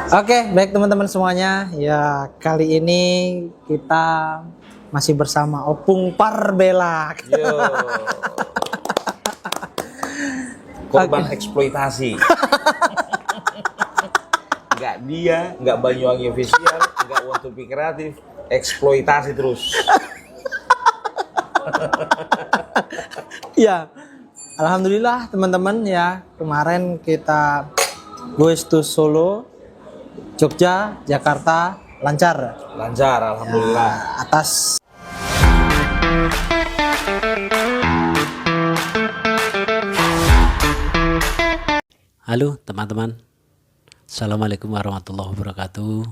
Oke, baik teman-teman semuanya. Ya, kali ini kita masih bersama Opung Parbelak. Yo, korban eksploitasi. Nggak dia, nggak Banyuwangi official, nggak Want to be kreatif, eksploitasi terus. Ya, alhamdulillah teman-teman ya. Kemarin kita goes to Solo, Jogja, Jakarta lancar. Lancar, alhamdulillah. Atas Halo teman-teman, Assalamualaikum warahmatullahi wabarakatuh.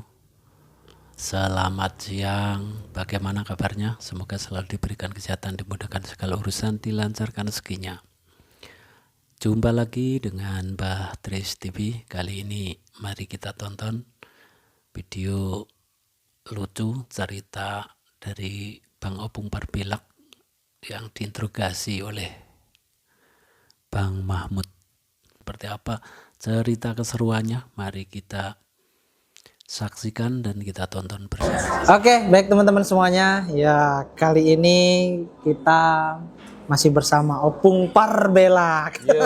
Selamat siang, bagaimana kabarnya? Semoga selalu diberikan kesehatan, dimudahkan segala urusan, dilancarkan rezekinya. Jumpa lagi dengan Mbah Tris TV. Kali ini mari kita tonton video lucu cerita dari Bang Opung Parbelak yang diinterogasi oleh Bang Mahmud. Seperti apa cerita keseruannya, mari kita saksikan dan kita tonton bersama. Oke, baik teman-teman semuanya. Ya, kali ini kita masih bersama Opung Parbelak. Yo,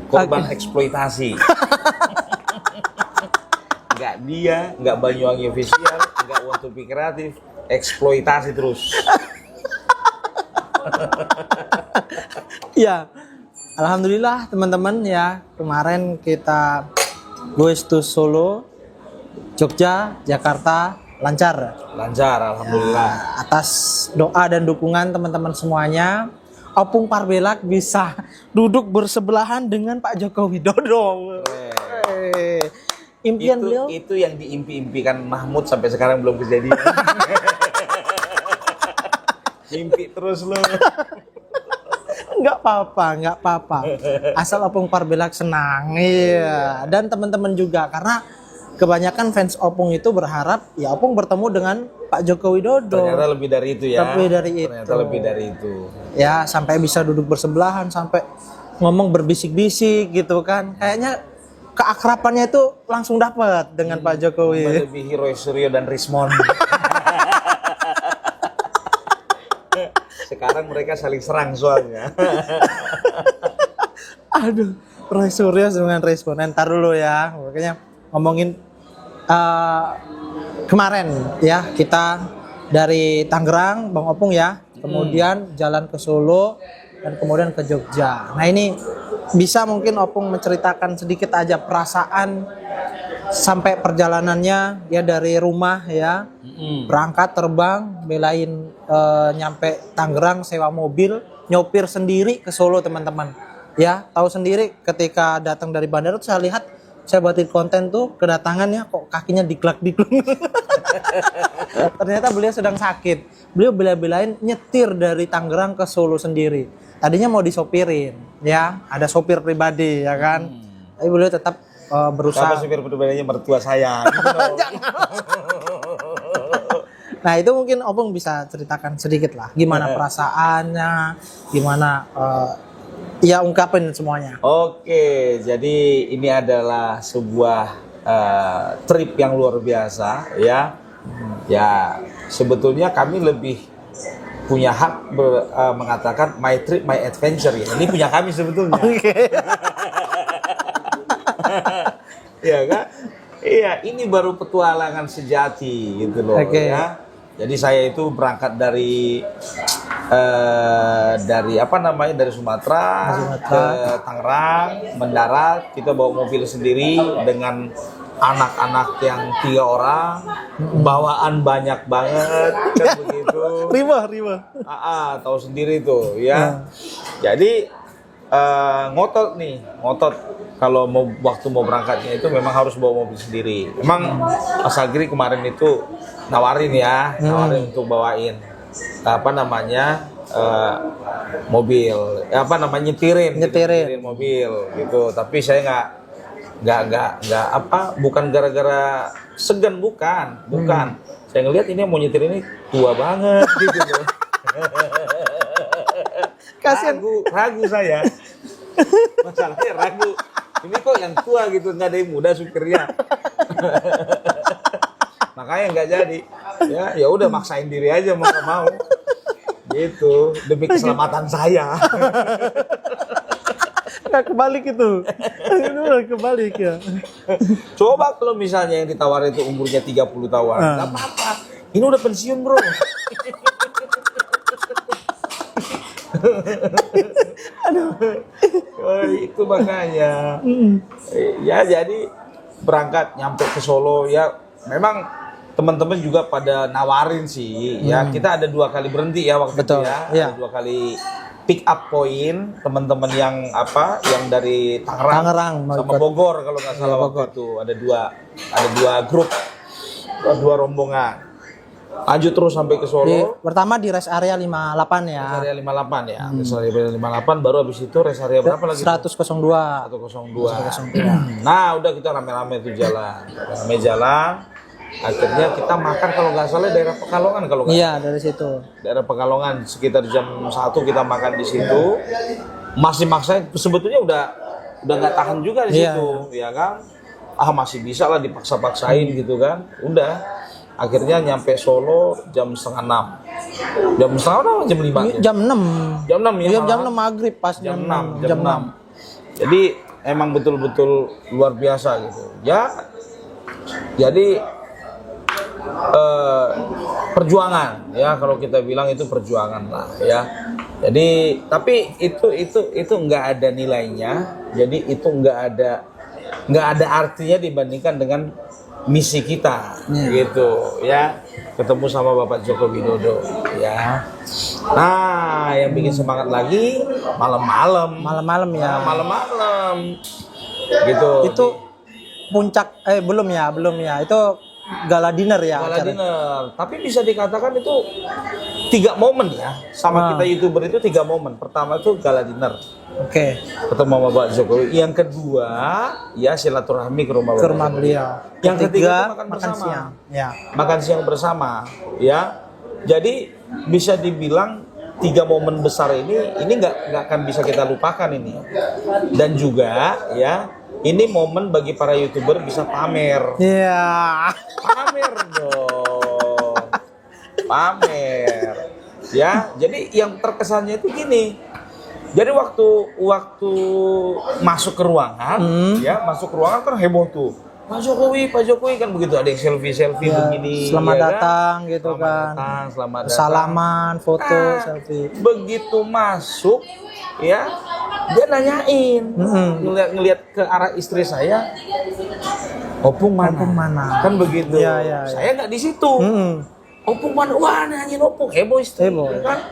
korban eksploitasi. Nggak dia, nggak Banyuwangi official, nggak Want to be kreatif, eksploitasi terus. Ya, alhamdulillah teman-teman ya. Kemarin kita goes to Solo, Jogja, Jakarta lancar. Lancar, alhamdulillah. Atas doa dan dukungan teman-teman semuanya, Opung Parbelak bisa duduk bersebelahan dengan Pak Joko Widodo. Impian beliau Itu yang diimpi-impikan Mahmud sampai sekarang belum kejadian. Mimpi terus lo. nggak apa-apa. Asal Opung Parbelak senang, iya. Dan teman-teman juga, karena kebanyakan fans Opung itu berharap ya Opung bertemu dengan Pak Joko Widodo. Ternyata lebih dari itu ya. Ternyata lebih dari itu. Ya, sampai bisa duduk bersebelahan, sampai ngomong berbisik-bisik gitu kan. Kayaknya keakrabannya itu langsung dapat dengan Pak Jokowi. Melebihi Roy Suryo dan Rismond. Sekarang mereka saling serang soalnya. Aduh, Roy Suryo dengan responden. Ntar dulu ya, makanya ngomongin kemarin ya, kita dari Tangerang, Bang Opung ya, kemudian jalan ke Solo dan kemudian ke Jogja. Nah ini bisa mungkin Opung menceritakan sedikit aja perasaan sampai perjalanannya ya, dari rumah ya, berangkat terbang, belain nyampe Tangerang, sewa mobil, nyopir sendiri ke Solo teman-teman. Ya, tahu sendiri ketika datang dari bandara tuh saya lihat, saya buatin konten tuh kedatangannya kok kakinya diglak-diglung. Ternyata beliau sedang sakit. Beliau bela-belain nyetir dari Tangerang ke Solo sendiri. Tadinya mau disopirin, ya, ada sopir pribadi ya kan. Tapi beliau tetap berusaha. Sama supir pribadinya mertua saya. Nah itu mungkin Opung bisa ceritakan sedikit lah, gimana perasaannya, gimana ya ungkapin semuanya. Oke, jadi ini adalah sebuah trip yang luar biasa ya. Ya, sebetulnya kami lebih punya hak mengatakan my trip, my adventure ya. Ini punya kami sebetulnya. Iya kan? Iya, ini baru petualangan sejati gitu loh ya. Jadi saya itu berangkat dari dari Sumatera ke Tangerang, mendarat, kita bawa mobil sendiri dengan anak-anak yang 3 orang, bawaan banyak banget kan begitu. Riba. Tahu sendiri tuh ya. Jadi ngotot kalau waktu mau berangkatnya itu memang harus bawa mobil sendiri. Memang Mas Agri kemarin itu nawarin untuk bawain mobil, nyetirin mobil gitu. Tapi saya bukan gara-gara segan, bukan. Saya ngelihat ini yang mau nyetir ini tua banget gitu loh. Kasian. Ragu saya. Masalahnya ragu Ini kok yang tua gitu, nggak ada yang muda supirnya. Makanya nggak jadi. Ya udah maksain diri aja mau nggak mau. Gitu demi keselamatan saya. Nggak kebalik itu. Itu udah kebalik ya. Coba kalau misalnya yang ditawarin itu umurnya 30 tahun, nggak apa-apa. Ini udah pensiun bro. Oh, itu makanya. Ya jadi berangkat nyampe ke Solo ya memang teman-teman juga pada nawarin sih ya kita ada 2 kali berhenti ya waktu Betul, itu ya iya. ada 2 kali pick up point teman-teman yang dari Tangerang mau sama ikut. Bogor kalau nggak salah Iya, waktu Bogor. itu ada dua grup 2 rombongan lanjut terus sampai ke Solo. Pertama di rest area 58 ya. Rest area 58 ya. Rest area 58 baru habis itu rest area berapa lagi? 102. 102. Nah, udah kita rame-rame tuh jalan. Rame jalan. Akhirnya kita makan kalau nggak salah daerah Pekalongan kalau nggak. Iya, dari situ. Daerah Pekalongan sekitar jam 1 kita makan di situ. Masih maksain sebetulnya udah nggak tahan juga di Iya, situ, ya kan? Masih bisa lah dipaksa-paksain gitu kan. Udah. Akhirnya nyampe Solo jam setengah 6. Jam setengah 6 jam 5? Jam 6. Jam 6 ya? Iya, malah. jam 6 maghrib pas Jam 6. Jam 6. Jadi emang betul-betul luar biasa gitu. Ya, jadi perjuangan ya kalau kita bilang itu perjuangan lah ya. Jadi tapi itu nggak ada nilainya. Jadi itu nggak ada artinya dibandingkan dengan misi kita gitu ya, ketemu sama Bapak Joko Widodo ya. Nah yang bikin semangat lagi malam-malam ya. Malam-malam gitu. Itu puncak belum ya itu gala dinner ya. Gala dinner. Tapi bisa dikatakan itu 3 momen ya. Sama kita YouTuber itu 3 momen. Pertama itu gala dinner. Oke. Ketemu sama Pak Jokowi. Yang kedua, ya silaturahmi ke rumah beliau. Yang ketiga itu makan siang. Ya. Makan siang bersama, ya. Jadi bisa dibilang 3 momen besar ini nggak akan bisa kita lupakan ini. Dan juga ya, ini momen bagi para YouTuber bisa pamer. Iya. Pamer dong. Pamer. Ya, jadi yang terkesannya itu gini. Jadi waktu masuk ke ruangan, ya masuk ke ruangan kan heboh tuh. Pak Jokowi kan begitu, ada yang selfie begini. Selamat ya datang kan? gitu Selamat datang. Salaman, foto, selfie. Begitu masuk, ya dia nanyain, ngelihat ke arah istri saya, Opung mana? Kan begitu. Ya. Saya nggak di situ. Opung mana? Wah, nanyain Opung, heboh istri. Kan?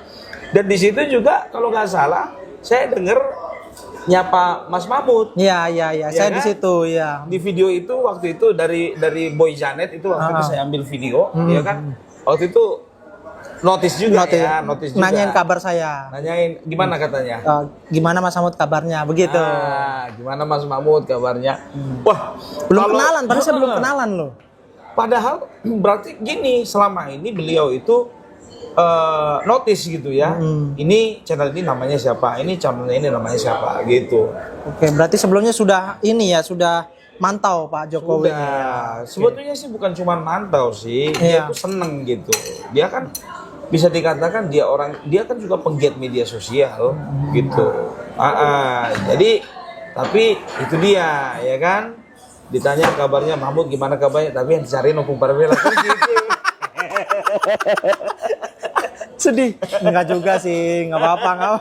Dan di situ juga kalau nggak salah, saya dengar nyapa Mas Mahmud. Iya. Ya Saya kan? di situ ya. Di video itu waktu itu dari Boy Janet itu waktu itu saya ambil video, ya kan? Waktu itu notice juga. Nanyain kabar saya. Nanyain gimana katanya? Gimana Mas Mahmud kabarnya? Begitu. Gimana Mas Mahmud kabarnya? Wah, belum kenalan, padahal saya belum kenalan loh. Padahal berarti gini, selama ini beliau itu notice gitu ya. Ini channel ini namanya siapa? Ini channel ini namanya siapa? Gitu. Oke, berarti sebelumnya sudah mantau Pak Jokowi. Sebetulnya sih bukan cuma mantau sih, dia tuh seneng gitu. Dia kan bisa dikatakan dia kan juga penggiat media sosial gitu. Jadi tapi itu dia ya kan. Ditanya kabarnya Mahmud gimana kabarnya, tapi yang dicariin Opung Parvela kan gitu. Sedih. Enggak juga sih, enggak apa-apa.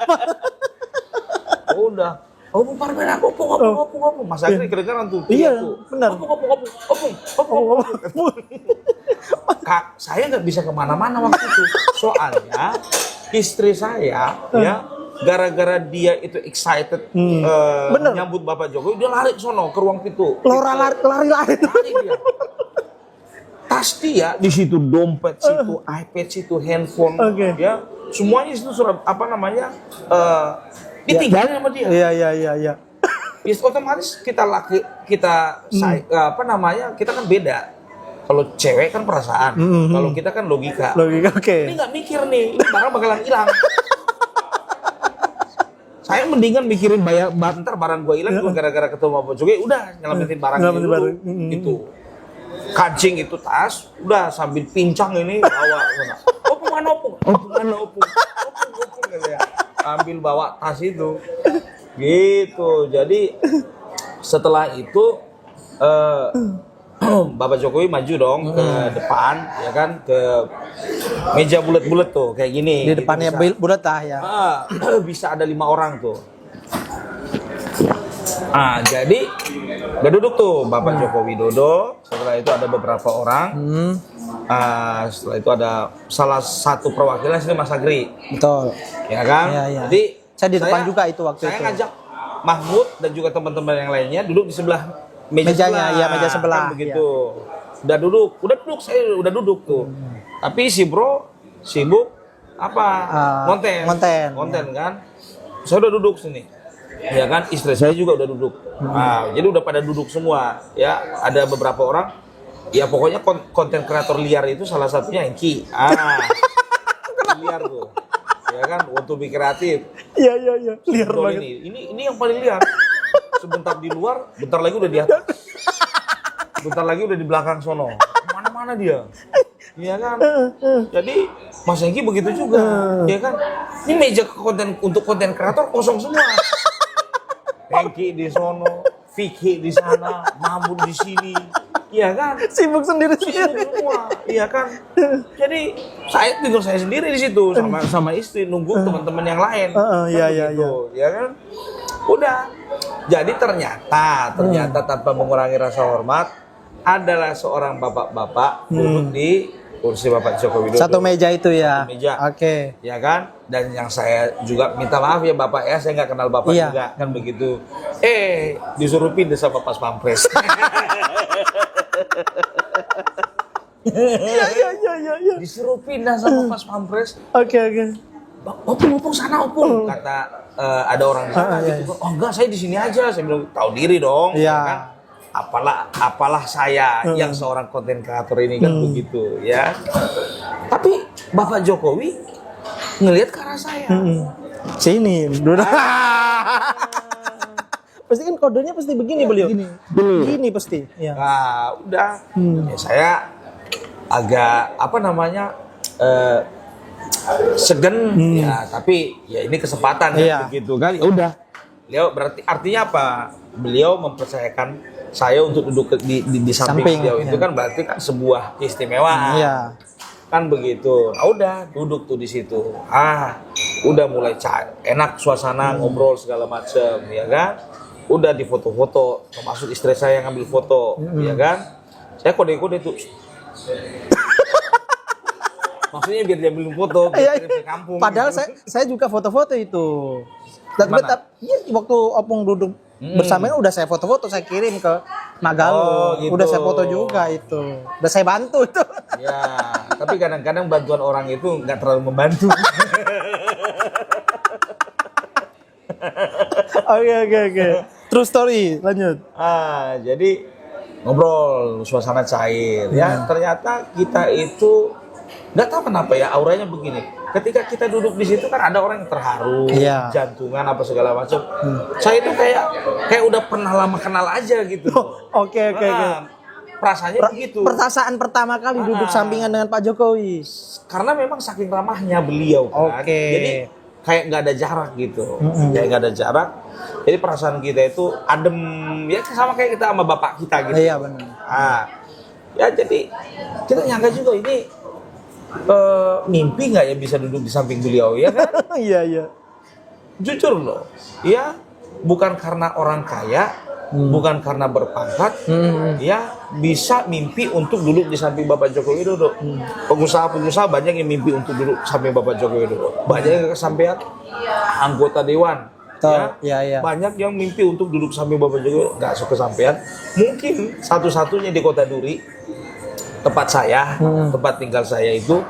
Udah. Opung Parvela, Opung. Mas Agri kedengaran tuh. Iya, benar. Opung. Kak, saya nggak bisa kemana-mana waktu itu. Soalnya istri saya, ya, gara-gara dia itu excited menyambut Bapak Jokowi, dia lari ke sono ke ruang pintu. Lari. Dia. Tas dia di situ, dompet situ, iPad situ, handphone, ya semuanya itu surat ditinggalin sama dia. Iya. Ya, otomatis kita kita kan beda. Kalau cewek kan perasaan, kalau kita kan logika. Oke. Ini nggak mikir nih, ini barang bakalan hilang. Saya mendingan mikirin ntar barang gue hilang gara-gara ketemu Bapak Jokowi, udah nyelamatin barangnya dulu. Itu kancing itu tas, udah sambil pincang ini bawa. Opung mana opung? Opung mana opung? Opung gitu ya. Ambil bawa tas itu. Gitu. Jadi setelah itu Bapak Jokowi maju dong ke depan, ya kan, ke meja bulat-bulat tuh kayak gini. Di depannya bulat lah ya. Bisa ada 5 orang tuh. Jadi udah duduk tuh Bapak Joko Widodo. Setelah itu ada beberapa orang. Setelah itu ada salah satu perwakilan sini Mas Agri. Betul. Ya kan? Ya. Jadi saya di depan juga itu waktu itu. Saya ngajak Mahmud dan juga teman-teman yang lainnya duduk di sebelah mejanya, sebelah. ya meja sebelah. Kan begitu. Ya. Udah duduk, saya udah duduk tuh. Tapi si bro sibuk konten kan. Saya udah duduk sini. Ya kan, istri saya juga udah duduk. Jadi udah pada duduk semua. Ya, ada beberapa orang. Ya pokoknya konten kreator liar itu salah satunya Engki. Liar tuh. Ya kan, untuk lebih kreatif. Iya. Liar banget. Ini yang paling liar. Sebentar di luar, bentar lagi udah di atas. Bentar lagi udah di belakang sono. Mana-mana dia. Iya kan? Jadi Mas Engki begitu juga. Ya kan? Ini meja untuk konten kreator kosong semua. Engki di sono, Vicky di sana, Mahmud di sini. Iya kan? Sibuk sendiri semua. Iya kan? Jadi saya sendiri di situ sama istri nunggu teman-teman yang lain. Iya. Ya kan? Udah. Jadi ternyata tanpa mengurangi rasa hormat adalah seorang bapak-bapak duduk di kursi Bapak Joko Widodo. Satu meja itu ya. Satu meja. Oke. Ya kan? Dan yang saya juga minta maaf ya Bapak ya, saya nggak kenal Bapak juga kan begitu. Disuruh pindah sama Pas Pampres. Iya. Disuruh pindah sama Pas Pampres. Oke. Opung sana opung. Kata ada orang di sana gitu. Oh enggak, saya di sini aja. Saya bilang tahu diri dong. Iya. Kan? Apalah saya yang seorang konten kreator ini kan begitu ya. Tapi Bapak Jokowi ngelihat ke arah saya. Sini. Pasti kan kodenya pasti begini beliau. Begini pasti. Ya. Nah, udah. Ya, saya agak segen ya, tapi ya ini kesempatan kan begitu kan. Ya udah. Beliau berarti artinya apa? Beliau mempercayakan saya untuk duduk di samping beliau itu kan berarti kan sebuah keistimewaan. Kan begitu. Nah, udah duduk tuh di situ. Udah mulai enak suasana ngobrol segala macam ya kan. Udah di foto-foto, termasuk istri saya yang ngambil foto, ya kan? Saya kode-kode tuh. Maksudnya biar dia ambil foto, biar kirim ke kampung. Padahal gitu. saya juga foto-foto itu. Dan waktu Opung duduk bersamanya udah saya foto-foto, saya kirim ke Magalu. Gitu. Udah saya foto juga itu. Udah saya bantu itu. Ya, tapi kadang-kadang bantuan orang itu nggak terlalu membantu. Oke. True story, lanjut. Jadi ngobrol, suasana cair ya. Ternyata kita itu nggak tahu kenapa ya auranya begini. Ketika kita duduk di situ kan ada orang yang terharu, jantungan apa segala macam. Saya itu kayak udah pernah lama kenal aja gitu. Oke. Perasaannya begitu. Perasaan pertama kali duduk sampingan dengan Pak Jokowi. Karena memang saking ramahnya beliau kan. Jadi kayak nggak ada jarak gitu. Kayak nggak ada jarak. Jadi perasaan kita itu adem ya sama kayak kita sama bapak kita gitu. Iya benar. Ya jadi kita nyangka juga ini mimpi nggak ya bisa duduk di samping beliau ya kan? Iya. Jujur loh, ya bukan karena orang kaya, bukan karena berpangkat, ya bisa mimpi untuk duduk di samping Bapak Joko Widodo. Pengusaha-pengusaha banyak yang mimpi untuk duduk samping Bapak Joko Widodo. Banyak yang kesampaian anggota dewan. Ya. Banyak yang mimpi untuk duduk samping Bapak Jokowi nggak kesampaian. Mungkin satu-satunya di Kota Duri tempat saya, tempat tinggal saya itu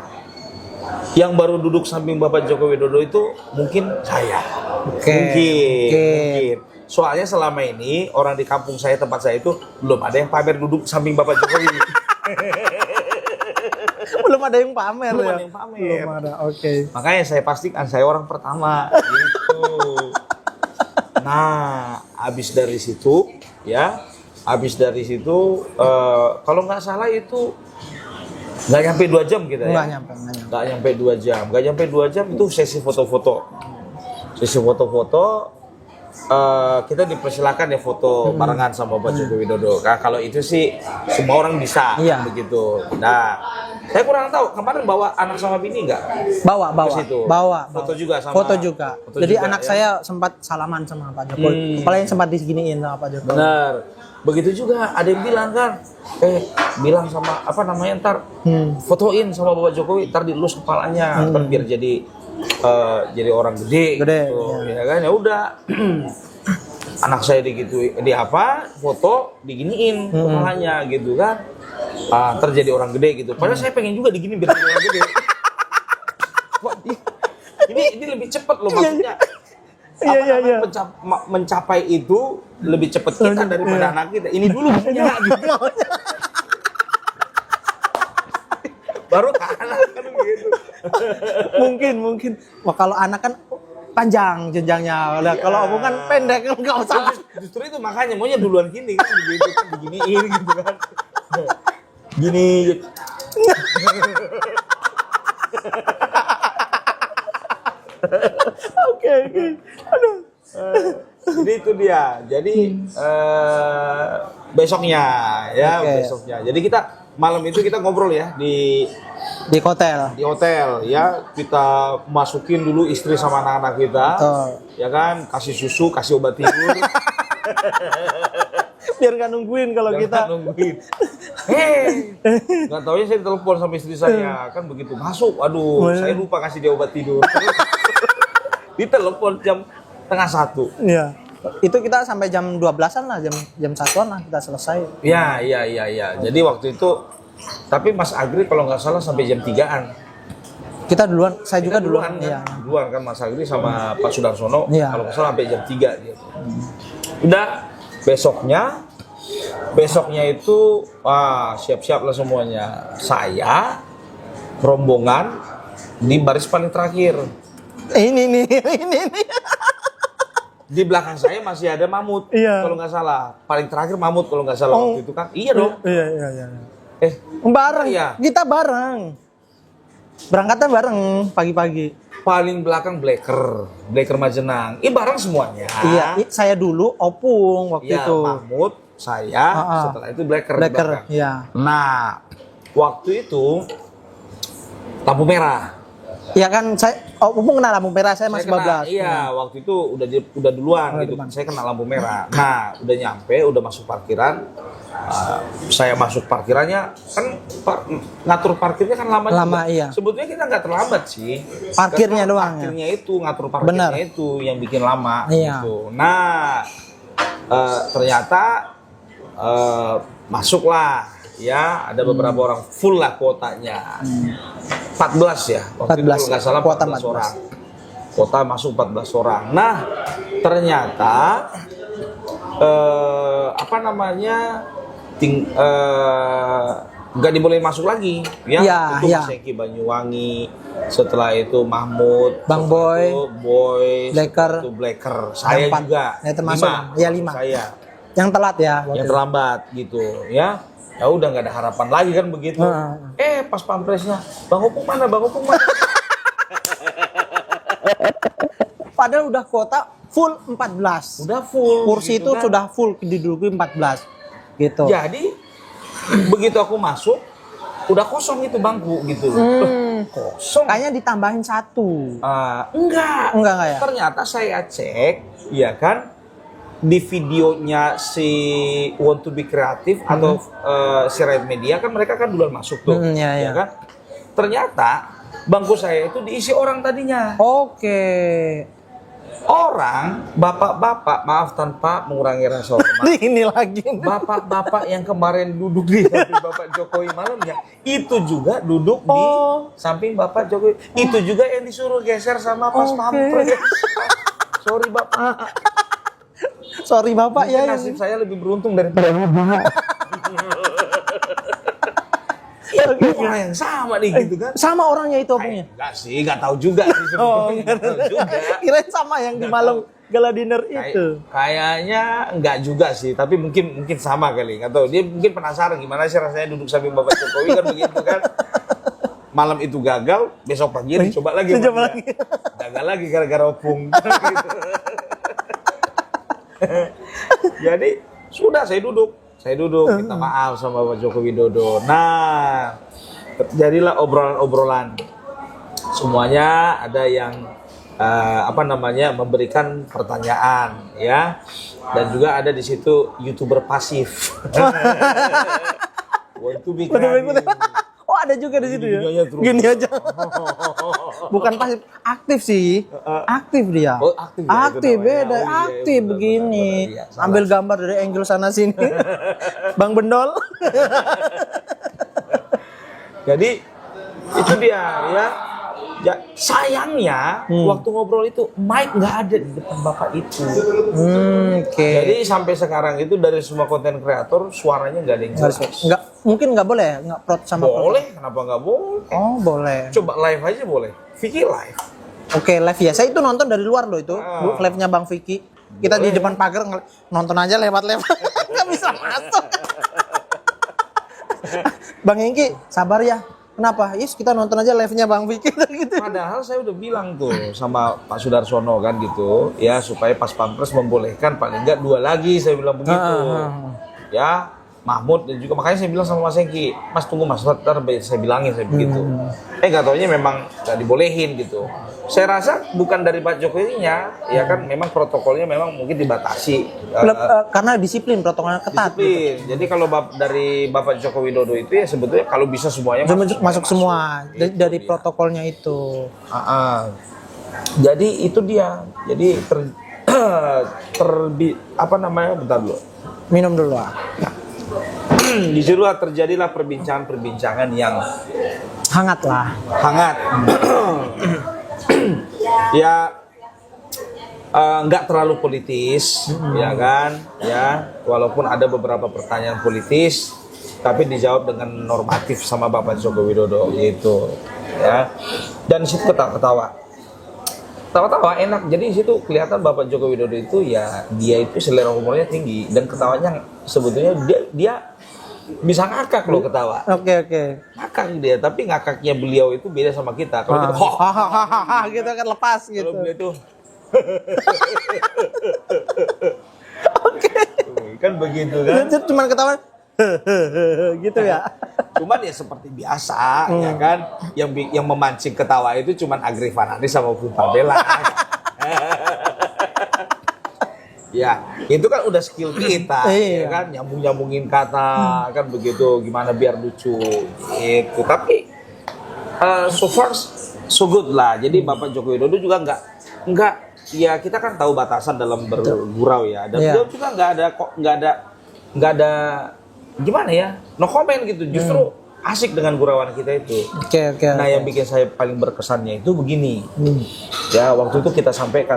yang baru duduk samping Bapak Joko Widodo itu mungkin saya. Mungkin. Soalnya selama ini orang di kampung saya, tempat saya itu belum ada yang pamer duduk samping Bapak Jokowi. Belum ada yang pamer. Belum ada yang pamer. Belum ada. Oke. Makanya saya pastikan saya orang pertama gitu. Nah, habis dari situ kalau nggak salah itu nggak nyampe 2 jam kita ya. Nggak nyampe. Nggak nyampe 2 jam itu sesi foto-foto. Kita dipersilakan ya foto barengan sama Bapak Joko Widodo. Nah, kalau itu sih semua orang bisa begitu. Nah, saya kurang tahu kemarin bawa anak sama bini nggak? Bawa. Foto juga sama. Foto juga. Jadi anak saya sempat salaman sama Pak Jokowi. Apalagi sempat diginiin sama Pak Jokowi. Benar. Begitu juga ada yang bilang kan, bilang sama ntar fotoin sama Bapak Jokowi, ntar dielus kepalanya, ntar biar jadi orang gede gitu. Ya kan, ya udah. Anak saya foto diginiin kepalanya gitu kan. Ntar jadi orang gede gitu. Padahal saya pengen juga digini biar jadi orang gede. Ini lebih cepat loh maksudnya. Iya. Mencapai itu lebih cepat kita daripada anak kita. Ini dulu punya gitu. Baru ke anak kan gitu. Mungkin. Wah, kalau anak kan panjang jenjangnya. Kalau opung kan pendek, kan nggak usah. Justru itu makanya maunya duluan gini kan begitu kan diginiin gitu kan. Gini. Oke. Aduh. Jadi itu dia. Jadi besoknya. Jadi kita malam itu kita ngobrol ya di hotel. Di hotel ya, kita masukin dulu istri sama anak-anak kita. Ya kan, kasih susu, kasih obat tidur. Biar nggak nungguin kalau kita. Nggak taunya saya telepon sama istri saya kan begitu masuk. Aduh, saya lupa kasih dia obat tidur. Ditelepon jam 12:30. Iya. Itu kita sampai jam 12-an lah, jam 1-an lah kita selesai. Iya. Jadi waktu itu, tapi Mas Agri kalau nggak salah sampai jam 3-an. Kita duluan, saya juga duluan. Kan? Iya. Duluan kan Mas Agri sama Pak Sudarsono. Iya. Kalau nggak salah sampai jam 3 dia. Udah, besoknya itu siap-siap lah semuanya. Saya rombongan di baris paling terakhir. Ini nih. Di belakang saya masih ada Mamut, kalau nggak salah. Paling terakhir Mamut kalau nggak salah waktu itu kan. Iya dong. Iya. Bareng ya? Kita bareng. Berangkatnya bareng pagi-pagi. Paling belakang Blacker Majenang. Bareng semuanya. Iya, saya dulu Opung waktu itu. Mamut, saya, setelah itu Blacker. Iya. Nah, waktu itu lampu merah. Iya kan, Opung kena lampu merah, saya masih 14. Iya, waktu itu udah duluan gitu. Saya kena lampu merah. Nah, udah nyampe, udah masuk parkiran. Saya masuk parkirannya kan ngatur parkirnya kan lama juga. Iya. Sebetulnya kita nggak terlambat sih. Parkirnya doang. Parkirnya itu ngatur parkirnya itu yang bikin lama gitu. Nah, ternyata masuklah ya, ada beberapa orang full lah kuotanya. 14 ya. Waktu 14, itu nggak salah 14 orang. Kuota masuk 14 orang. Nah, ternyata nggak diboleh masuk lagi ya. Itu Mas Eki Banyuwangi, setelah itu Mahmud, Bang Boy, Blacker, saya juga. Ya, termasuk 5. Saya. Yang telat ya. Yang terlambat gitu ya. Ya udah nggak ada harapan lagi kan begitu. Pas pampresnya, Bang Opung mana? Padahal udah kuota full 14. Udah full. Kursi gitu itu kan? Sudah full diduduki 14. Gitu. Jadi begitu aku masuk, udah kosong itu bangku gitu. Kosong. Kayaknya ditambahin 1. Enggak ya. Ternyata saya cek, ya kan, di videonya si Want to be Creative atau si Red Media kan mereka kan duluan masuk tuh, ya kan. Ternyata bangku saya itu diisi orang tadinya. Oke. Orang, bapak-bapak, maaf tanpa mengurangi rasa hormat. Ini lagi. Bapak-bapak yang kemarin duduk di samping Bapak Jokowi malamnya, itu juga duduk di samping Bapak Jokowi. Itu juga yang disuruh geser sama Pas Pampres. Sorry Bapak. Sorry Bapak ya. Nasib saya lebih beruntung daripada Bapak. Orang yang sama nih gitu kan. Sama orangnya itu punya. Enggak sih, enggak tahu juga sih sebetulnya. Kirain sama yang di Malang Gala dinner itu. Kayaknya enggak juga sih, tapi mungkin sama kali. Nggak tahu, dia mungkin penasaran gimana sih rasanya duduk samping Bapak Jokowi kan begitu kan. Malam itu gagal, besok pagi dicoba lagi. Coba lagi. Gagal lagi gara-gara opung. Gitu. Jadi sudah saya duduk minta maaf sama Bapak Joko Widodo. Nah, terjadilah obrolan-obrolan. Semuanya ada yang memberikan pertanyaan ya, dan juga ada di situ YouTuber pasif. Wah, itu bikin. Oh, ada juga di situ ya. Gini aja. Bukan pasif, aktif sih. Aktif dia. Oh, aktif ya, aktif itu namanya. beda, Oh, iya, aktif benar, begini. benar, iya, salah. Ambil gambar dari angle sana sini. Bang Bendol. Jadi itu dia ya. Ya, sayangnya waktu ngobrol itu mic nggak ada di depan bapak itu. Oke. Jadi sampai sekarang itu dari semua konten kreator suaranya nggak ada yang jelas. Nggak, mungkin nggak boleh ya? Nggak prot sama Boleh, kenapa nggak boleh? Oh, boleh. Coba live aja boleh. Vicky live. Oke, live ya. Saya itu nonton dari luar loh itu. Live-nya Bang Vicky. Kita di depan pagar nonton aja lewat-lewat. Nggak bisa masuk. Bang Hengki, sabar ya. Kenapa? Yes, kita nonton aja live-nya Bang Vicky gitu. Padahal saya udah bilang tuh sama Pak Sudarsono kan gitu, ya supaya pas Pampres membolehkan paling enggak 2 lagi, saya bilang begitu. Ya, Mahmud dan juga makanya saya bilang sama Mas Hengki, Mas tunggu Mas, ntar saya bilangin saya begitu. Nggak taunya memang nggak dibolehin gitu. Saya rasa bukan dari Pak Jokowinya, ya kan memang protokolnya memang mungkin dibatasi. Karena disiplin, protokolnya ketat. Disiplin. Gitu. Jadi kalau dari Bapak Joko Widodo itu ya sebetulnya kalau bisa semuanya masuk semua dari protokolnya itu. Jadi itu dia. Jadi bentar dulu. Minum dulu. Di situ terjadilah perbincangan yang hangat lah. Hangat. Ya nggak terlalu politis, ya kan, ya walaupun ada beberapa pertanyaan politis, tapi dijawab dengan normatif sama Bapak Joko Widodo gitu, ya. Dan di situ ketawa enak. Jadi di situ kelihatan Bapak Joko Widodo itu ya dia itu selera humornya tinggi dan ketawanya sebetulnya dia bisa ngakak loh ketawa. Oke. Ngakak dia, tapi ngakaknya beliau itu beda sama kita. Kalau kita gitu kan lepas gitu. Kalau beliau itu Oke. Kan begitu kan. Itu cuma ketawa gitu ya. Cuman ya seperti biasa ya kan. Yang memancing ketawa itu cuman Agri Fanani sama Putra Bella. Ya, itu kan udah skill kita, ya kan, nyambungin kata, kan begitu, gimana biar lucu, gitu. Tapi so far so good lah. Jadi Bapak Joko Widodo juga nggak, ya kita kan tahu batasan dalam bergurau ya. Dan beliau juga nggak ada, gimana ya, no comment gitu. Justru asik dengan gurauan kita itu. Oke. Nah, yang bikin saya paling berkesannya itu begini. Ya, waktu itu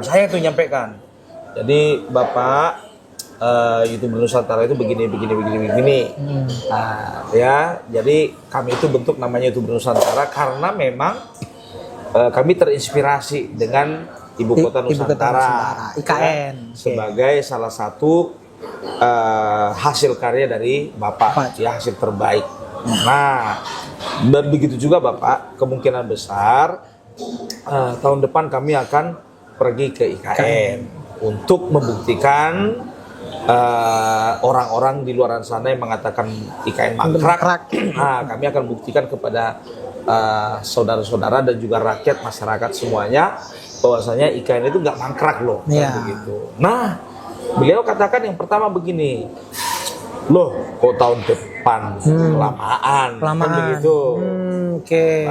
saya tuh nyampaikan. Jadi Bapak YouTuber Nusantara itu begini. Nah, ya, jadi kami itu bentuk namanya YouTuber Nusantara karena memang kami terinspirasi dengan Ibu Kota Nusantara, IKN, sebagai salah satu hasil karya dari Bapak, ya hasil terbaik. Nah, begitu juga Bapak, kemungkinan besar tahun depan kami akan pergi ke IKN. Untuk membuktikan orang-orang di luar sana yang mengatakan IKN mangkrak, nah, kami akan buktikan kepada saudara-saudara dan juga rakyat masyarakat semuanya bahwasanya IKN itu nggak mangkrak loh, begitu. Nah, beliau katakan yang pertama begini, loh kok tahun depan kelamaan, kan begitu.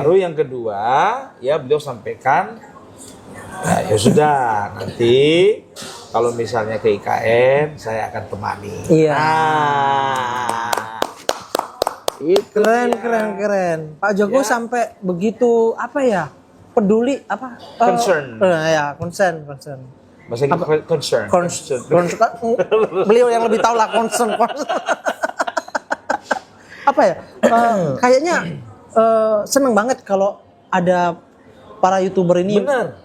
Baru yang kedua, ya beliau sampaikan. Ya sudah, nanti kalau misalnya ke IKN saya akan temani. Iya. Nah, Keren. Pak Jokowi sampai begitu peduli concern. Concern. Bahasa Inggris concern. Beliau yang lebih tahu lah concern. Kayaknya seneng banget kalau ada para YouTuber ini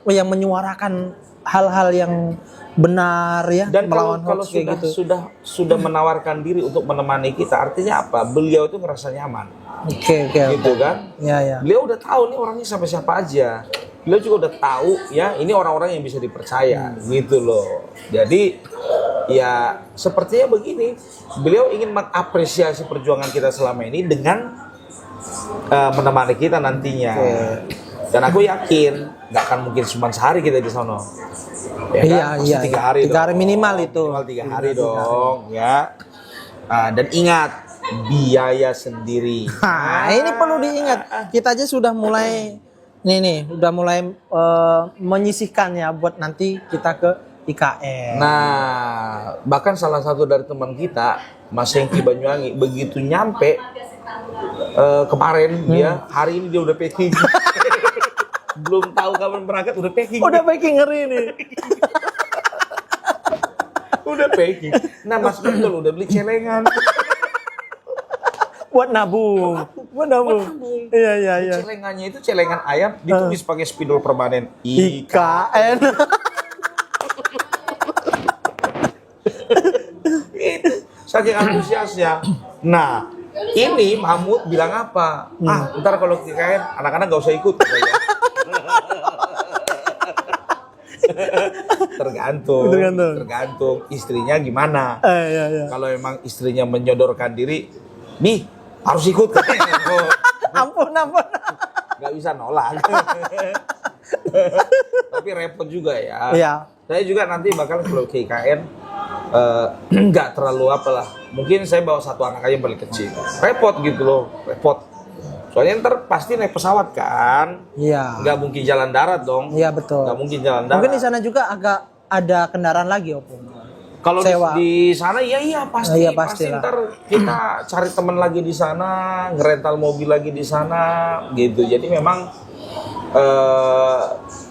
yang menyuarakan hal-hal yang benar ya Dan melawan kalau hoax kayak gitu. sudah menawarkan diri untuk menemani kita, artinya apa? Beliau itu ngerasa nyaman, Oke. gitu kan? Ya. Beliau udah tahu nih orangnya sampai siapa aja. Beliau juga udah tahu ya ini orang-orang yang bisa dipercaya, gitu loh. Jadi ya sepertinya begini, beliau ingin mengapresiasi perjuangan kita selama ini dengan menemani kita nantinya. Dan aku yakin nggak akan mungkin cuma sehari kita di sana. Ya kan? Pasti 3 hari. 3 hari dong. minimal itu. Minimal 3 hari dong, ya. Dan ingat biaya sendiri. Nah, ini perlu diingat. Kita aja sudah mulai udah mulai menyisihkannya buat nanti kita ke IKN. Nah, bahkan salah satu dari teman kita, Mas Hengki Banyuwangi, begitu nyampe kemarin dia hari ini dia udah packing. Belum tahu kapan berangkat udah packing. Udah packing ngeri nih. Udah packing. Nah, Mas betul udah beli celengan. Buat nabung. Iya. Celengannya itu celengan ayam ditulis pakai spidol permanen IKN. Itu saking antusiasnya. Nah, ini Mahmud bilang apa? Ntar kalau KKN anak-anak gak usah ikut. Tergantung istrinya gimana. Iya. Kalau emang istrinya menyodorkan diri, nih harus ikut. Ampun. Gak bisa nolak. Tapi repot juga ya. Iya. Saya juga nanti bakal kalau ke IKN nggak terlalu apalah. Mungkin saya bawa satu anak aja yang paling kecil. Repot gitu loh, repot. Soalnya ntar pasti naik pesawat kan. Iya. Nggak mungkin jalan darat dong. Iya betul. Nggak mungkin jalan darat. Mungkin di sana juga agak ada kendaraan lagi Opung. Kalau sewa. di sana iya pasti. Iya, pasti pastilah. ntar kita cari teman lagi di sana, ngerental mobil lagi di sana, gitu. Jadi memang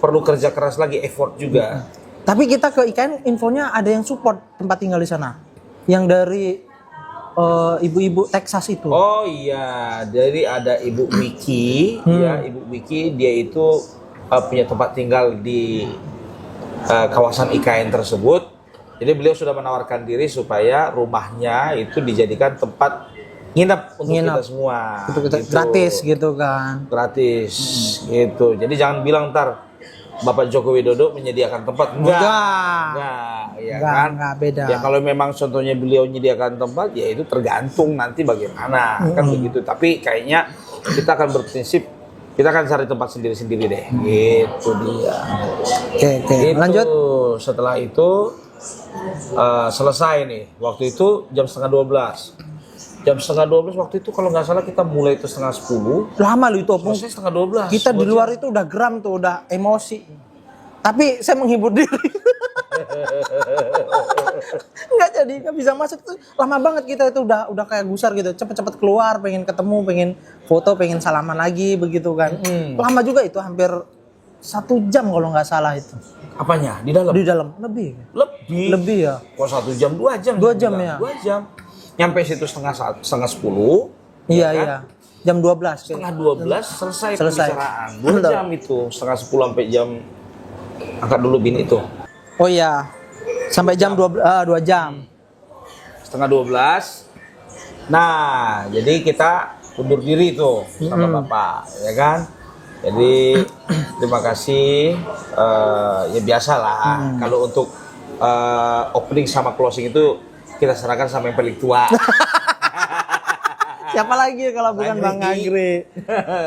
perlu kerja keras lagi, effort juga. Tapi kita ke IKN infonya ada yang support tempat tinggal di sana. Yang dari ibu-ibu Texas itu. Oh iya, jadi ada Ibu Wiki, ya Ibu Wiki dia itu punya tempat tinggal di kawasan IKN tersebut. Jadi beliau sudah menawarkan diri supaya rumahnya itu dijadikan tempat nginep untuk kita semua. Gitu. Gratis gitu kan. Gratis gitu. Jadi jangan bilang ntar Bapak Joko Widodo menyediakan tempat. Enggak, ya kan? Enggak, beda. Ya kalau memang contohnya beliau menyediakan tempat, ya itu tergantung nanti bagaimana, kan begitu. Tapi kayaknya kita akan berprinsip, kita akan cari tempat sendiri-sendiri deh. Gitu dia. Oke. Itu, Lanjut. setelah itu selesai nih. Waktu itu jam 11:30. Jam 11:30 waktu itu kalau nggak salah kita mulai itu 11:30. Lama lu itu Opung. Selesai 11:30. Kita di luar itu udah geram tuh, udah emosi. Tapi saya menghibur diri. Nggak bisa masuk tuh. Lama banget kita itu udah kayak gusar gitu. Cepet-cepet keluar, pengen ketemu, pengen foto, pengen salaman lagi begitu kan. Lama juga itu, hampir 1 jam kalau nggak salah itu. Apanya? Di dalam? Di dalam lebih ya. Kok 1 jam, 2 jam? 2 jam ya. 2 jam. Nyampe situ setengah 10. Iya. Jam 12. Setengah 12 selesai pembicaraan. 2 Betul. jam itu, setengah 10 sampai jam, angkat dulu bin itu. Oh iya. Sampai jam 2 jam. Setengah 12. Nah, jadi kita undur diri tuh sama Bapak, ya kan? Jadi terima kasih. Ya biasalah. Kalau untuk opening sama closing itu kita serahkan sama yang paling tua. Siapa lagi kalau bukan Bang Agri?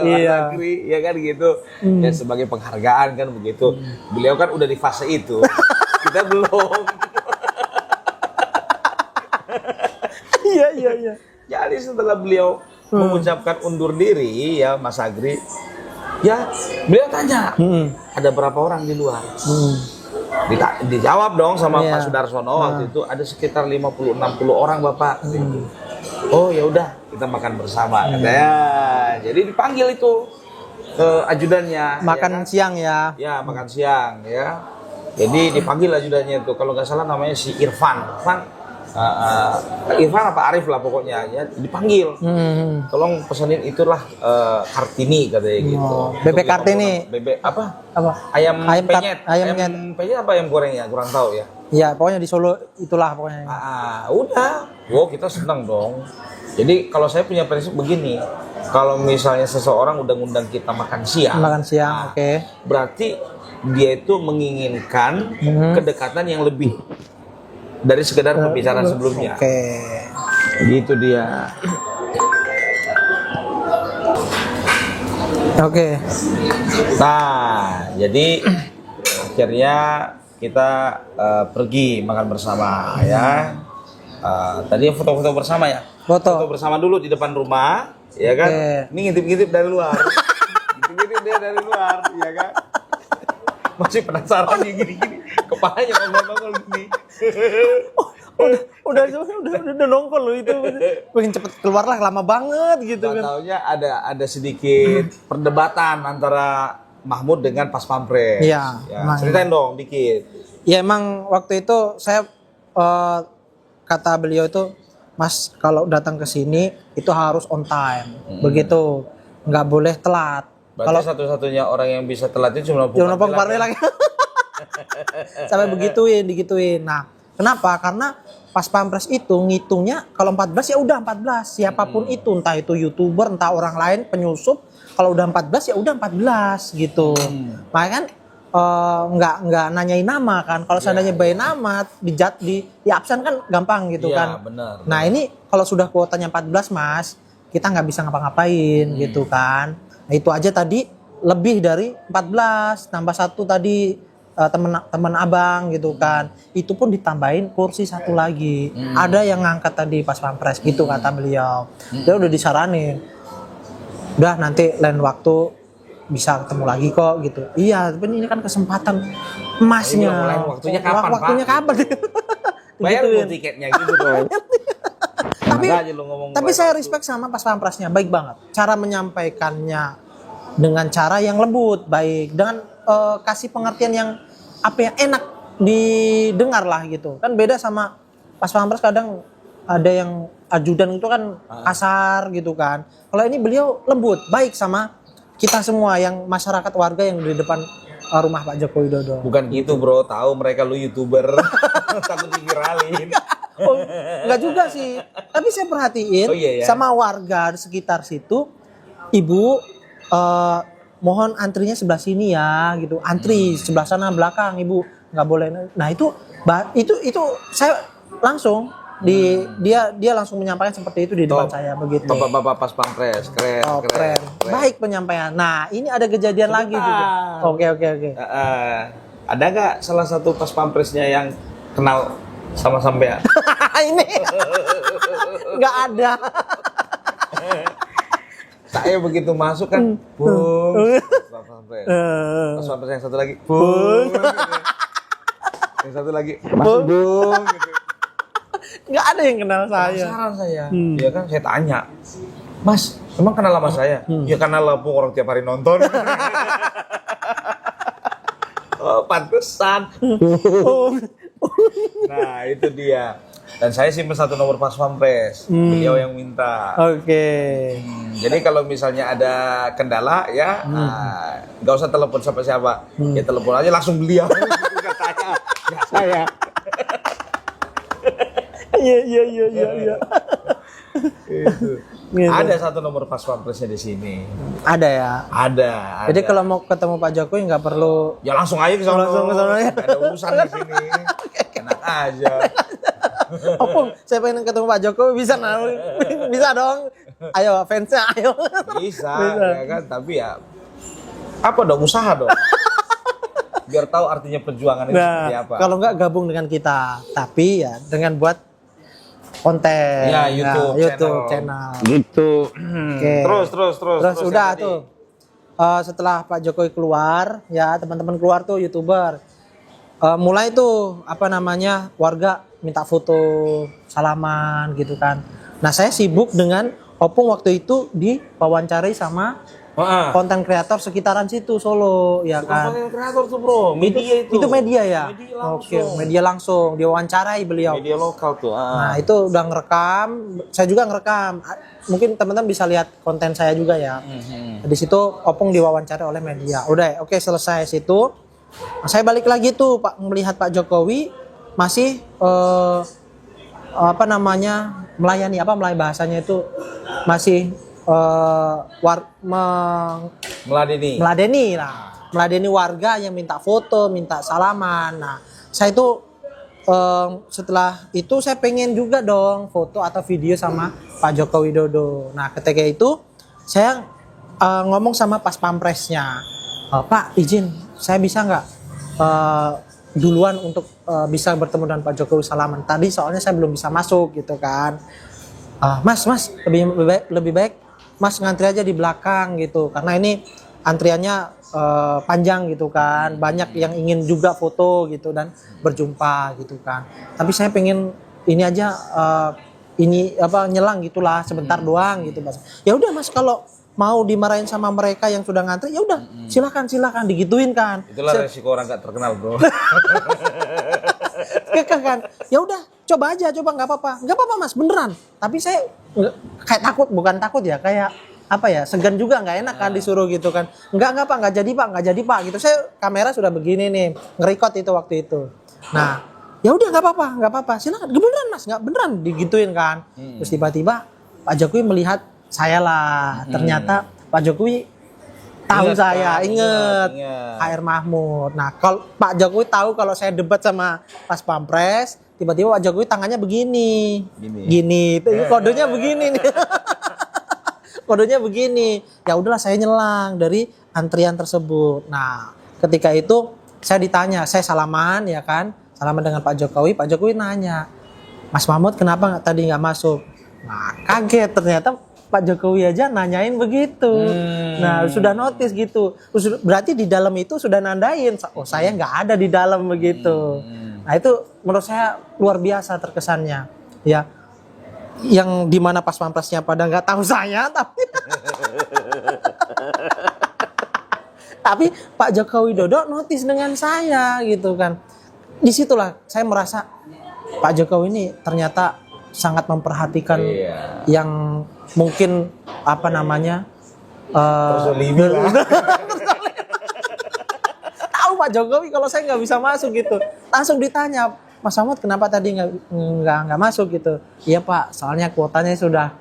Iya. Agri, ya kan gitu. Ya sebagai penghargaan kan begitu. Beliau kan udah di fase itu. Kita belum. Iya. Jadi setelah beliau mengucapkan undur diri ya Mas Agri, ya beliau tanya, ada berapa orang di luar? Dijawab dong sama Iya. Pak Sudarsono waktu itu ada sekitar 50-60 orang Bapak. Oh ya udah kita makan bersama katanya. Jadi dipanggil itu ajudannya. Makan ya kan? siang ya. Ya makan siang ya. Jadi dipanggil ajudannya itu kalau nggak salah namanya si Irfan. Irfan apa Arif lah pokoknya ya dipanggil. Tolong pesenin itulah Kartini katanya gitu. Bebek Kartini. Bebek apa? Ayam Penyet. ayam penyet apa ayam goreng ya? Kurang tahu ya. Iya, pokoknya di Solo itulah pokoknya. Udah. Wow, kita senang dong. Jadi kalau saya punya prinsip begini, kalau misalnya seseorang udah ngundang kita makan siang, Oke. berarti dia itu menginginkan kedekatan yang lebih dari sekedar pembicaraan sebelumnya. Oke. Gitu dia. Oke. Nah, jadi akhirnya kita pergi makan bersama ya. Tadi foto-foto bersama ya. Foto bersama dulu di depan rumah, ya kan? Ini ngintip-ngintip dari luar. Ngintip-ngintip dia dari luar, ya kan? Masih penasaran nih gini-gini. Kepalanya nongol-nongol gini. Udah nongol loh itu. Pengen cepet keluar lah, lama banget gitu kan. Taunya ada sedikit perdebatan antara Mahmud dengan Pas Pampres. Iya. Ya, ceritain dong dikit. Ya emang waktu itu saya kata beliau itu, Mas kalau datang ke sini itu harus on time. Begitu. Nggak boleh telat. Kalau satu-satunya orang yang bisa telat itu cuma Pong Parle lagi. Sampai digituin. Nah, kenapa? Karena Pas Pampres itu ngitungnya kalau 14 ya udah 14. Siapapun itu, entah itu YouTuber, entah orang lain penyusup, kalau udah 14 ya udah 14 gitu. Makanya kan nggak nanyain nama kan. Kalau seandainya bayi nama di absen kan gampang gitu kan. Bener. Nah, ini kalau sudah kuotanya 14, Mas, kita nggak bisa ngapa-ngapain gitu kan. Nah, itu aja tadi lebih dari 14, tambah satu tadi temen abang gitu kan. Itu pun ditambahin kursi satu lagi. Ada yang ngangkat tadi Pas Pampres gitu kata beliau. Dia udah disaranin. Udah nanti lain waktu bisa ketemu lagi kok gitu. Iya, tapi ini kan kesempatan emasnya. Waktunya kapan, Waktunya kapan? Bayar dulu tiketnya gitu dong. Tapi saya respect sama Pas Pampresnya, baik banget. Cara menyampaikannya dengan cara yang lembut, baik, dengan kasih pengertian yang enak didengar lah gitu. Kan beda sama Pas Pampres, kadang ada yang ajudan itu kan kasar gitu kan. Kalau ini beliau lembut, baik sama kita semua yang masyarakat warga yang di depan rumah Pak Joko Widodo. Bukan gitu bro, tahu mereka lu YouTuber takut diviralin. Enggak juga sih. Tapi saya perhatiin sama warga di sekitar situ, Ibu mohon antrinya sebelah sini ya gitu. Antri sebelah sana belakang Ibu, nggak boleh. Nah, itu saya langsung dia langsung menyampaikan seperti itu di depan saya begitu. Bapak-bapak Pas Pampres, keren. Baik penyampaian. Nah, ini ada kejadian lagi juga. Oke. Ada nggak salah satu Pas Pampresnya yang kenal sama sampean? Ini nggak ada. Saya begitu masuk kan, Bung, Pas Pampres. Pas Pampres yang satu lagi, Bung. Yang satu lagi, masuk Bung. Gitu. Nggak ada yang kenal saya. Penasaran saya. Ya kan saya tanya, Mas, emang kenal sama saya? Ya kenal lah, Bung, orang tiap hari nonton. Oh, pantesan. Nah, itu dia. Dan saya simpen satu nomor Pas Pampres. Beliau yang minta. Oke. Jadi kalau misalnya ada kendala ya, nggak usah telepon siapa-siapa. Ya telepon aja langsung beliau. Bukan saya. Ya saya. Iya. Itu. Gitu. Ada satu nomor Pas Pampresnya di sini. Ada ya. Ada. Jadi kalau mau ketemu Pak Jokowi nggak perlu. Ya langsung aja ke sana. Langsung ke sana ya. Nggak ada urusan di sini. Enak aja. Opung, saya pengen ketemu Pak Jokowi, bisa dong. Ayo fansnya, ayo. Bisa. Ya kan. Tapi ya apa dong, usaha dong. Biar tahu artinya perjuangan itu seperti apa. Kalau nggak gabung dengan kita, tapi ya dengan buat konten. Ya, YouTube channel. Gitu. Oke. Terus udah tuh. Setelah Pak Jokowi keluar, ya teman-teman keluar tuh YouTuber. Mulai tuh warga minta foto, salaman gitu kan. Nah, saya sibuk dengan Opung waktu itu diwawancarai sama konten kreator sekitaran situ Solo, ya kan? Konten kreator tuh bro, media itu. Itu media ya? Media langsung. Oke, media langsung, diwawancarai beliau. Media lokal tuh. Nah itu udah ngerekam, saya juga ngerekam. Mungkin teman-teman bisa lihat konten saya juga ya. Di situ Opung diwawancarai oleh media. Udah, oke selesai situ. Nah, saya balik lagi tuh Pak, melihat Pak Jokowi masih melayani bahasanya itu masih meladeni warga yang minta foto, minta salaman. Nah, saya itu setelah itu saya pengen juga dong foto atau video sama Pak Joko Widodo. Nah, ketika itu saya ngomong sama pas pampresnya, Pak izin, saya bisa nggak duluan untuk bisa bertemu dengan Pak Jokowi salaman. Tadi soalnya saya belum bisa masuk gitu kan. Mas lebih baik Mas ngantri aja di belakang gitu, karena ini antriannya panjang gitu kan, banyak yang ingin juga foto gitu dan berjumpa gitu kan. Tapi saya pengen ini aja nyelang gitulah sebentar doang gitu Mas. Ya udah Mas, kalau mau dimarahin sama mereka yang sudah ngantri ya udah silakan digituin kan. Itulah resiko orang gak terkenal bro. Kekeh kan, ya udah coba nggak apa-apa Mas beneran. Tapi saya kayak bukan takut ya, kayak segan juga, nggak enak kan disuruh gitu kan. Enggak Pak, nggak jadi Pak gitu. Saya kamera sudah begini nih, nge-record itu waktu itu. Nah ya udah nggak apa-apa silakan, beneran Mas, nggak beneran digituin kan. Terus tiba-tiba Pak Jokowi melihat saya lah, ternyata Pak Jokowi tahu inget HR Mahmud. Nah, kalau Pak Jokowi tahu kalau saya debat sama Pas Pampres, tiba-tiba Pak Jokowi tangannya begini. Gini. Kodenya begini nih. Kodenya begini. Ya udahlah, saya nyelang dari antrian tersebut. Nah, ketika itu saya ditanya, saya salaman ya kan, salaman dengan Pak Jokowi. Pak Jokowi nanya, Mas Mahmud kenapa tadi nggak masuk? Nah, kaget ternyata Pak Jokowi aja nanyain begitu. Nah, sudah notice gitu. Berarti di dalam itu sudah nandain, saya nggak ada di dalam begitu. Nah, itu menurut saya luar biasa terkesannya. Ya, yang dimana Pas Pampresnya pada nggak tahu saya, tapi Pak Joko Widodo notice dengan saya gitu kan. Disitulah saya merasa Pak Jokowi ini ternyata sangat memperhatikan yang mungkin tahu Pak Jokowi kalau saya nggak bisa masuk gitu, langsung ditanya, Mas Ahmad kenapa tadi nggak masuk gitu? Iya Pak, soalnya kuotanya sudah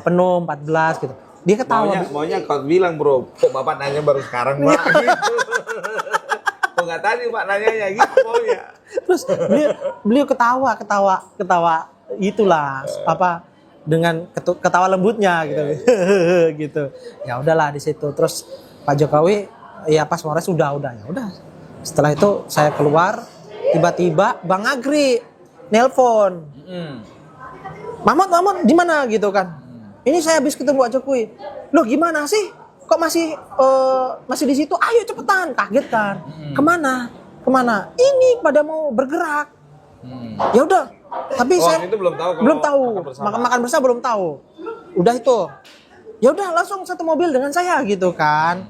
penuh 14 gitu. Dia ketawa. Maunya kau bilang bro, kok Bapak nanya baru sekarang Pak gitu. Kok nggak tadi Pak nanyanya gitu maunya. Terus beliau ketawa itulah dengan ketawa lembutnya gitu. Gitu. Ya udahlah di situ. Terus Pak Jokowi ya Pas Pampres udah. Setelah itu saya keluar, tiba-tiba Bang Agri nelpon. Mahmud di mana gitu kan? Ini saya habis ketemu Pak Jokowi. Loh gimana sih? Kok masih di situ? Ayo cepetan, kaget kan. Kemana? Ini pada mau bergerak. Ya udah. Tapi saya itu belum tahu. Makan bersama belum tahu. Udah itu. Ya udah langsung satu mobil dengan saya gitu kan.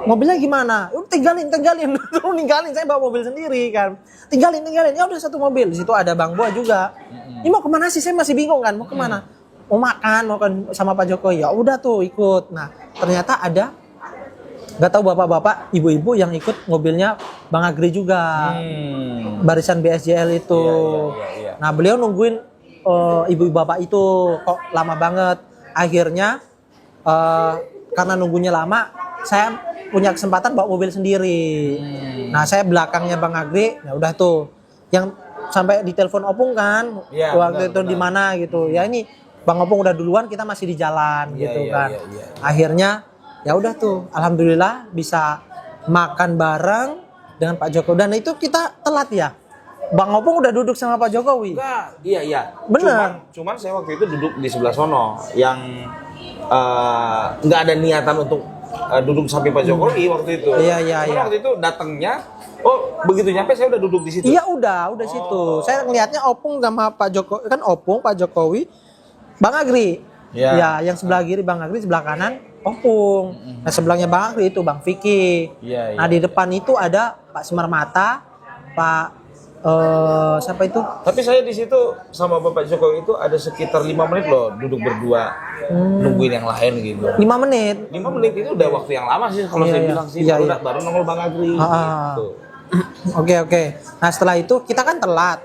Mobilnya gimana? Tinggalin. Ninggalin, saya bawa mobil sendiri kan. Tinggalin. Ya udah satu mobil. Di situ ada Bang Boa juga. Ini mau kemana sih? Saya masih bingung kan. Mau kemana? Mau makan sama Pak Jokowi. Ya udah tuh ikut. Nah, ternyata ada nggak tahu bapak-bapak, ibu-ibu yang ikut mobilnya Bang Agri juga. Barisan BSJL itu. Iya. Nah, beliau nungguin ibu-ibu bapak itu kok lama banget. Akhirnya karena nunggunya lama, saya punya kesempatan bawa mobil sendiri. Nah, saya belakangnya Bang Agri, ya udah tuh. Yang sampai ditelepon Opung kan, waktu itu di mana gitu. Ya ini Bang Opung udah duluan, kita masih di jalan gitu kan. Akhirnya ya udah tuh, alhamdulillah bisa makan bareng dengan Pak Jokowi. Dan itu kita telat ya. Bang Opung udah duduk sama Pak Jokowi. Enggak, iya. Bener. Cuman saya waktu itu duduk di sebelah sono yang nggak ada niatan untuk duduk samping Pak Jokowi waktu itu. Iya. Waktu itu datangnya, begitu nyampe saya udah duduk di situ. Iya udah situ. Saya ngelihatnya Opung sama Pak Jokowi, kan Opung, Pak Jokowi, Bang Agri. Ya, yang sebelah kiri Bang Agri, sebelah kanan Opung. Nah sebelahnya Bang Akri itu Bang Vicky. Iya, Nah di depan itu ada Pak Semar Mata, Pak siapa itu? Tapi saya di situ sama Bapak Jokowi itu ada sekitar 5 menit loh duduk berdua nungguin yang lain gitu. 5 menit. 5 menit itu udah waktu yang lama sih kalau Iya, saya iya. bilang sih. Iya, Baru, iya. baru nongol Bang Agri. Gitu. Oke. Nah setelah itu kita kan telat.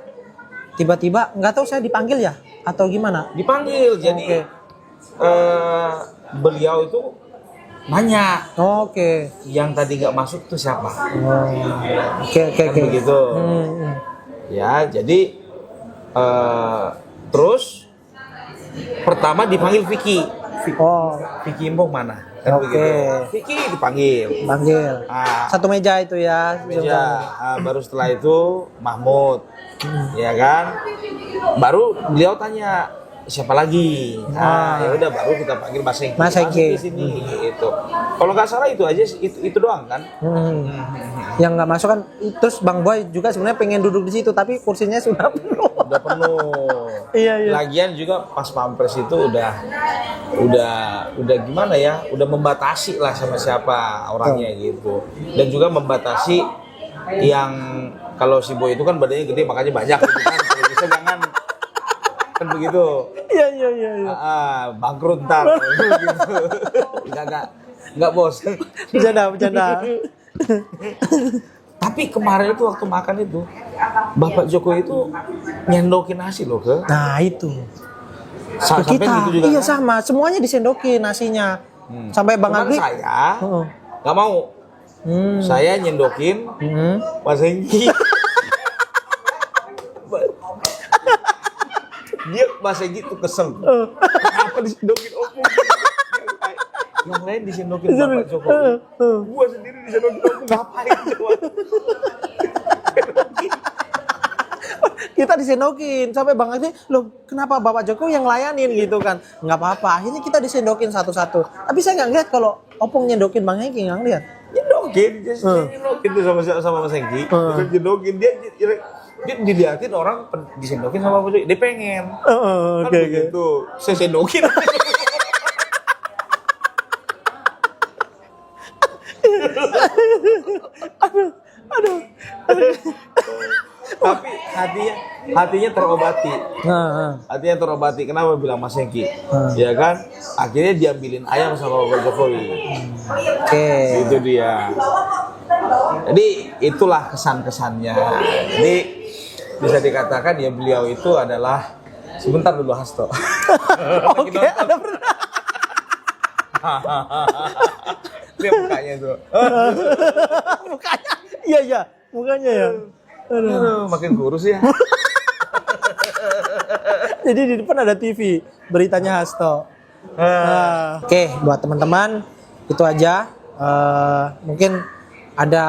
Tiba-tiba nggak tahu saya dipanggil ya atau gimana? Dipanggil jadi beliau itu banyak. Oke. Yang tadi nggak masuk tuh siapa? Oke. Kan begitu. Hmm. Ya jadi terus pertama dipanggil Vicky. Oh, Vicky Imbong mana? Kan Oke. begitu. Vicky dipanggil. panggil. Ah, Satu meja itu ya. meja. Baru setelah itu Mahmud, ya kan? Baru beliau tanya siapa lagi? Ya udah baru kita panggil Mas Hengki. Mas Hengki. Masuk di sini itu. Kalau nggak salah itu aja itu doang kan? Yang nggak masuk kan, terus Bang Boy juga sebenarnya pengen duduk di situ tapi kursinya sudah penuh. Udah penuh. Iya. Lagian juga pas pampres itu udah gimana ya? Udah membatasi lah sama siapa orangnya gitu. Dan juga membatasi yang kalau si Boy itu kan badannya gede makanya banyak gitu kan. Kalau bisa jangan kan begitu. Iya. Bangkrut ntar gitu. Enggak bos. Bercanda. Tapi kemarin itu waktu makan itu Bapak Jokowi itu nyendokin nasi loh ke. Nah itu. Sampai Kita, gitu juga iya kan? sama, semuanya disendokin nasinya. Sampai Bang Cuman Agri. saya Heeh. nggak mau. Saya nyendokin Mas Hengki. Dia Mas Hengki tuh kesel. Kenapa disendokin opung? Yang lain disendokin Bapak Jokowi. Gua sendiri disendokin opung ngapain coba? Kita disendokin sampai Bang Agri, loh kenapa Bapak Jokowi yang layanin gitu kan? Nggak apa-apa, akhirnya kita disendokin satu-satu. Tapi saya nggak ngeliat kalau Opung nyendokin Bang Hengki, nggak ngeliat. Nyendokin, nyendokin tuh sama Mas Hengki. Terus nyendokin dia diliatin orang disendokin sama Bapak Jokowi. Dia pengen. Kan begitu. Saya sendokin. Aduh. Tapi hatinya terobati. Nah. Hatinya terobati. Kenapa bilang Mas Hengki? Ya kan? Akhirnya diambilin ayam sama Bapak Jokowi. Oke. Itu dia. Jadi itulah kesan-kesannya. Jadi bisa dikatakan ya beliau itu adalah sebentar dulu Hasto. Oke, ada pernah. Lihat mukanya tuh. Mukanya. Iya, mukanya ya. Aduh, makin kurus ya. Jadi di depan ada TV, beritanya Hasto. Oke, buat teman-teman itu aja. Mungkin ada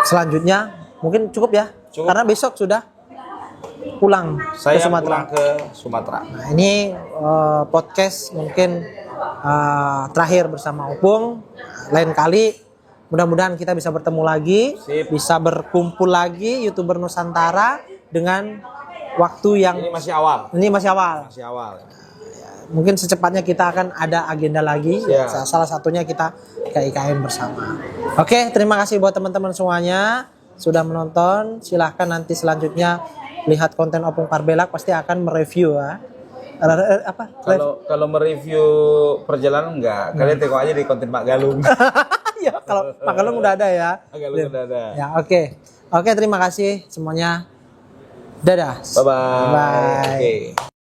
selanjutnya, mungkin cukup ya. Cukup. Karena besok sudah pulang Saya ke Sumatera. pulang ke Sumatera. Nah, ini podcast mungkin terakhir bersama Opung. Lain kali mudah-mudahan kita bisa bertemu lagi, Sip. bisa berkumpul lagi YouTuber Nusantara dengan waktu yang Ini masih awal. masih awal. Masih awal. Mungkin secepatnya kita akan ada agenda lagi. Siap. Salah satunya kita ke IKN bersama. Oke, terima kasih buat teman-teman semuanya sudah menonton. Silahkan nanti selanjutnya lihat konten Opung Parbelak, pasti akan mereview ya. Kalau mereview perjalanan enggak, kalian tengok aja di konten Pak Galung. Ya, kalau Pak Galung udah ada ya. Pak Galung udah ada. Ya, oke. Oke, terima kasih semuanya. Dadah. Bye-bye. Bye. Oke.